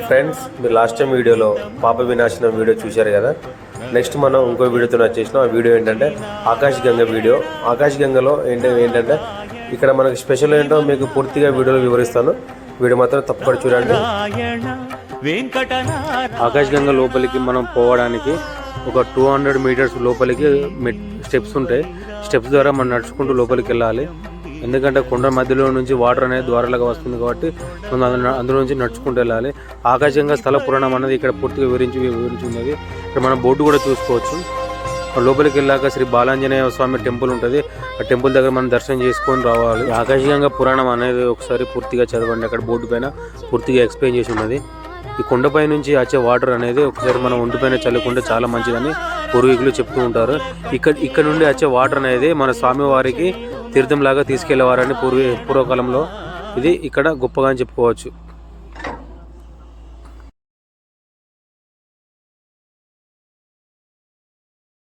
Friends, మీరు last time వీడియోలో పాప వినాశనం వీడియో చూశారు కదా. నెక్స్ట్ మనం ఇంకో వీడియోతో వచ్చేసినాం. ఆ వీడియో ఏంటంటే ఆకాశ్ గంగ వీడియో. ఆకాశ్ గంగలో ఏంటంటే ఇక్కడ మనకి స్పెషల్ ఏంటో మీకు పూర్తిగా వీడియోలో వివరిస్తాను. వీడియో మాత్రం తప్పకుండా చూడండి. ఆకాశ్ గంగ లోపలికి మనం పోవడానికి ఒక 200 మీటర్స్ లోపలికి స్టెప్స్ ఉంటాయి. స్టెప్స్ ద్వారా మనం నడుచుకుంటూ లోపలికి వెళ్ళాలి. ఎందుకంటే కొండ మధ్యలో నుంచి వాటర్ అనేది ద్వారాలుగా వస్తుంది కాబట్టి మనం అందులో నుంచి నడుచుకుంటూ వెళ్ళాలి. ఆకాశంగా స్థల పురాణం అనేది ఇక్కడ పూర్తిగా వివరించున్నది. ఇక్కడ మనం బోర్డు కూడా చూసుకోవచ్చు. లోపలికి వెళ్ళాక శ్రీ బాలాంజనేయ స్వామి టెంపుల్ ఉంటుంది. ఆ టెంపుల్ దగ్గర మనం దర్శనం చేసుకొని రావాలి. ఆకాశగంగా పురాణం అనేది ఒకసారి పూర్తిగా చదవండి. అక్కడ బోర్డు పైన పూర్తిగా ఎక్స్ప్లెయిన్ చేసి ఉన్నది. ఈ కొండపై నుంచి వచ్చే వాటర్ అనేది ఒకసారి మనం ఒంటిపైన చల్లుకుంటే చాలా మంచిదని పూర్వీకులు చెప్తూ ఉంటారు. ఇక్కడ నుండి వచ్చే వాటర్ అనేది మన స్వామివారికి తీర్థంలాగా తీసుకెళ్లేవారని పూర్వకాలంలో ఇది ఇక్కడ గొప్పగా చెప్పుకోవచ్చు.